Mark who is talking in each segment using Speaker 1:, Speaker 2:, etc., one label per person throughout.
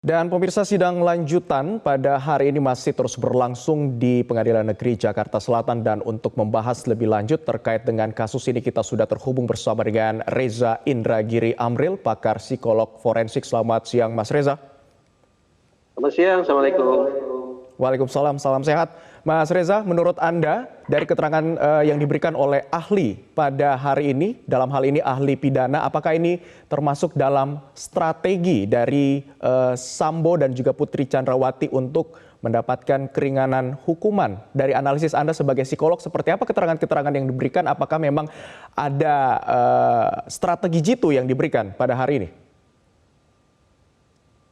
Speaker 1: Dan pemirsa, sidang lanjutan pada hari ini masih terus berlangsung di Pengadilan Negeri Jakarta Selatan, dan untuk membahas lebih lanjut terkait dengan kasus ini kita sudah terhubung bersama dengan Reza Indragiri Amril, pakar psikolog forensik. Selamat siang Mas Reza.
Speaker 2: Selamat siang, Assalamualaikum.
Speaker 1: Waalaikumsalam, salam sehat. Mas Reza, menurut Anda dari keterangan yang diberikan oleh ahli pada hari ini, dalam hal ini ahli pidana, apakah ini termasuk dalam strategi dari Sambo dan juga Putri Chandrawati untuk mendapatkan keringanan hukuman? Dari analisis Anda sebagai psikolog, seperti apa keterangan-keterangan yang diberikan? Apakah memang ada strategi jitu yang diberikan pada hari ini?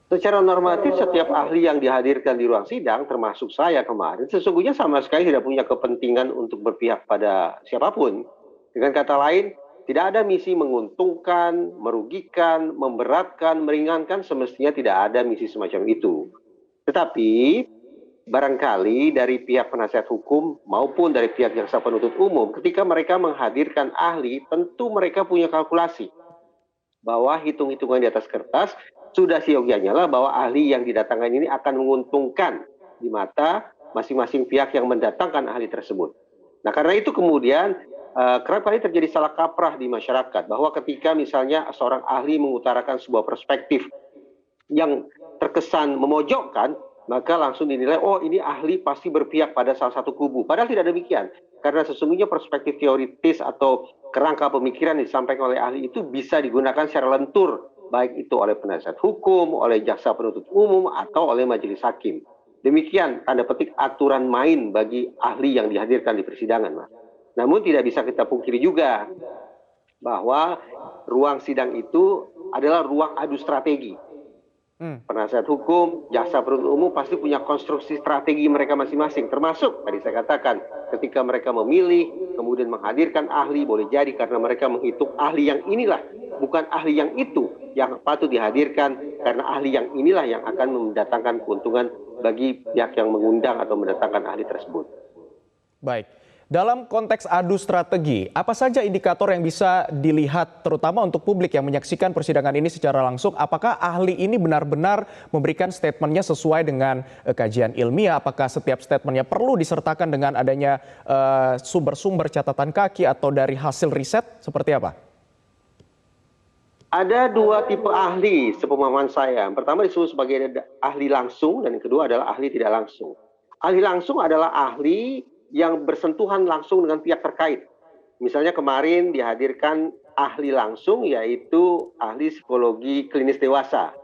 Speaker 2: Secara normatif setiap ahli yang dihadirkan di ruang sidang, termasuk saya kemarin, sesungguhnya sama sekali tidak punya kepentingan untuk berpihak pada siapapun. Dengan kata lain, tidak ada misi menguntungkan, merugikan, memberatkan, meringankan, semestinya tidak ada misi semacam itu. Tetapi barangkali dari pihak penasihat hukum maupun dari pihak jaksa penuntut umum, ketika mereka menghadirkan ahli, tentu mereka punya kalkulasi bahwa hitung-hitungan di atas kertas sudah seyogianya lah bahwa ahli yang didatangkan ini akan menguntungkan di mata masing-masing pihak yang mendatangkan ahli tersebut. Nah, karena itu kemudian kerap kali terjadi salah kaprah di masyarakat bahwa ketika misalnya seorang ahli mengutarakan sebuah perspektif yang terkesan memojokkan, maka langsung dinilai, oh ini ahli pasti berpihak pada salah satu kubu. Padahal tidak demikian. Karena sesungguhnya perspektif teoritis atau kerangka pemikiran yang disampaikan oleh ahli itu bisa digunakan secara lentur, baik itu oleh penasihat hukum, oleh jaksa penuntut umum, atau oleh majelis hakim. Demikian tanda petik aturan main bagi ahli yang dihadirkan di persidangan, Mas. Namun tidak bisa kita pungkiri juga bahwa ruang sidang itu adalah ruang adu strategi. Penasihat hukum, jaksa penuntut umum pasti punya konstruksi strategi mereka masing-masing. Termasuk tadi saya katakan, ketika mereka memilih, kemudian menghadirkan ahli, boleh jadi karena mereka menghitung ahli yang inilah, bukan ahli yang itu yang patut dihadirkan, karena ahli yang inilah yang akan mendatangkan keuntungan bagi pihak yang mengundang atau mendatangkan ahli tersebut.
Speaker 1: Baik. Dalam konteks adu strategi, apa saja indikator yang bisa dilihat terutama untuk publik yang menyaksikan persidangan ini secara langsung? Apakah ahli ini benar-benar memberikan statementnya sesuai dengan kajian ilmiah? Apakah setiap statementnya perlu disertakan dengan adanya sumber-sumber catatan kaki atau dari hasil riset? Seperti apa?
Speaker 2: Ada dua tipe ahli sepemahaman saya. Yang pertama disebut sebagai ahli langsung, dan yang kedua adalah ahli tidak langsung. Ahli langsung adalah ahli yang bersentuhan langsung dengan pihak terkait. Misalnya kemarin dihadirkan ahli langsung, yaitu ahli psikologi klinis dewasa,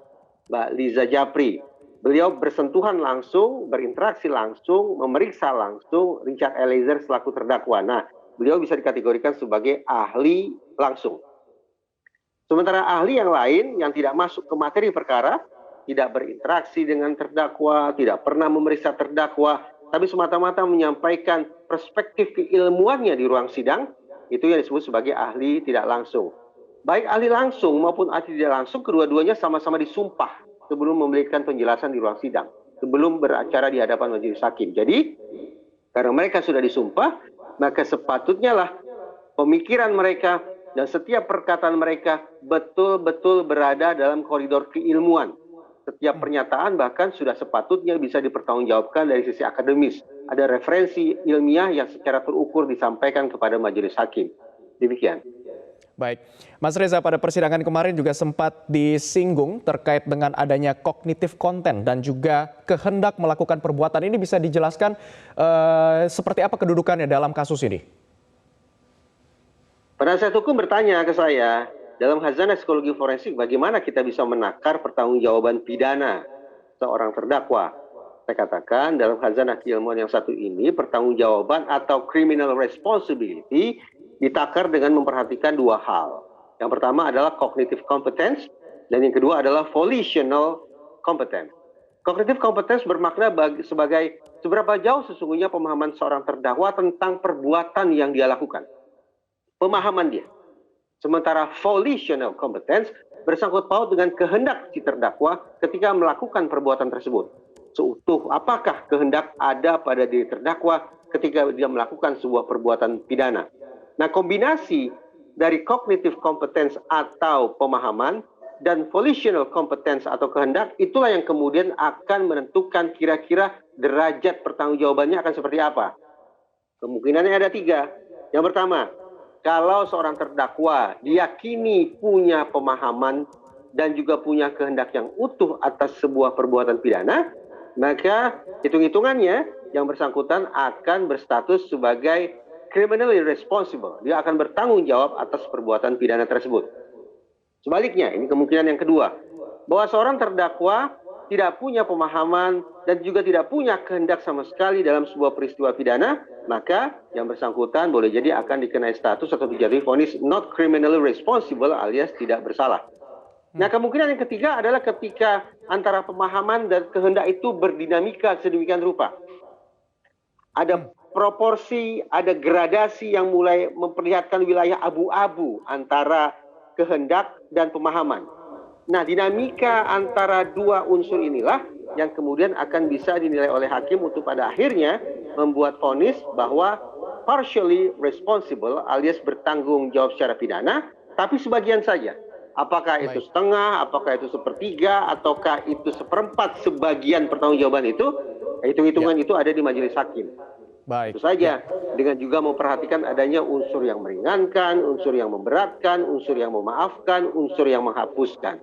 Speaker 2: Mbak Liza Japri. Beliau bersentuhan langsung, berinteraksi langsung, memeriksa langsung Richard Eliezer selaku terdakwa. Nah, beliau bisa dikategorikan sebagai ahli langsung. Sementara ahli yang lain yang tidak masuk ke materi perkara, tidak berinteraksi dengan terdakwa, tidak pernah memeriksa terdakwa, tapi semata-mata menyampaikan perspektif keilmuannya di ruang sidang, itu yang disebut sebagai ahli tidak langsung. Baik ahli langsung maupun ahli tidak langsung, kedua-duanya sama-sama disumpah sebelum memberikan penjelasan di ruang sidang, sebelum beracara di hadapan majelis hakim. Jadi, karena mereka sudah disumpah, maka sepatutnya lah pemikiran mereka dan setiap perkataan mereka betul-betul berada dalam koridor keilmuan. Setiap pernyataan bahkan sudah sepatutnya bisa dipertanggungjawabkan dari sisi akademis. Ada referensi ilmiah yang secara terukur disampaikan kepada majelis hakim. Demikian.
Speaker 1: Baik, Mas Reza, pada persidangan kemarin juga sempat disinggung terkait dengan adanya kognitif konten dan juga kehendak melakukan perbuatan. Ini bisa dijelaskan seperti apa kedudukannya dalam kasus ini?
Speaker 2: Penasihat hukum bertanya ke saya, dalam khazanah psikologi forensik, bagaimana kita bisa menakar pertanggungjawaban pidana seorang terdakwa? Saya katakan, dalam khazanah keilmuan yang satu ini, pertanggungjawaban atau criminal responsibility ditakar dengan memperhatikan dua hal. Yang pertama adalah cognitive competence, dan yang kedua adalah volitional competence. Cognitive competence bermakna sebagai seberapa jauh sesungguhnya pemahaman seorang terdakwa tentang perbuatan yang dia lakukan. Pemahaman dia. Sementara volitional competence bersangkut paut dengan kehendak si terdakwa ketika melakukan perbuatan tersebut. Seutuh apakah kehendak ada pada diri terdakwa ketika dia melakukan sebuah perbuatan pidana. Nah, kombinasi dari cognitive competence atau pemahaman dan volitional competence atau kehendak, itulah yang kemudian akan menentukan kira-kira derajat pertanggungjawabannya akan seperti apa. Kemungkinannya ada 3. Yang pertama, kalau seorang terdakwa diyakini punya pemahaman dan juga punya kehendak yang utuh atas sebuah perbuatan pidana, maka hitung-hitungannya yang bersangkutan akan berstatus sebagai criminally responsible. Dia akan bertanggung jawab atas perbuatan pidana tersebut. Sebaliknya, ini kemungkinan yang kedua, bahwa seorang terdakwa tidak punya pemahaman dan juga tidak punya kehendak sama sekali dalam sebuah peristiwa pidana, maka yang bersangkutan boleh jadi akan dikenai status atau dijatuhi vonis not criminally responsible alias tidak bersalah. Nah, kemungkinan yang ketiga adalah ketika antara pemahaman dan kehendak itu berdinamika sedemikian rupa. Ada proporsi, ada gradasi yang mulai memperlihatkan wilayah abu-abu antara kehendak dan pemahaman. Nah, dinamika antara 2 unsur inilah yang kemudian akan bisa dinilai oleh hakim untuk pada akhirnya membuat vonis bahwa partially responsible alias bertanggung jawab secara pidana, tapi sebagian saja. Apakah itu setengah, apakah itu sepertiga, ataukah itu seperempat sebagian pertanggungjawaban itu, hitung-hitungan itu ada di majelis hakim.
Speaker 1: Baik.
Speaker 2: Itu saja, dengan juga memperhatikan adanya unsur yang meringankan, unsur yang memberatkan, unsur yang memaafkan, unsur yang menghapuskan.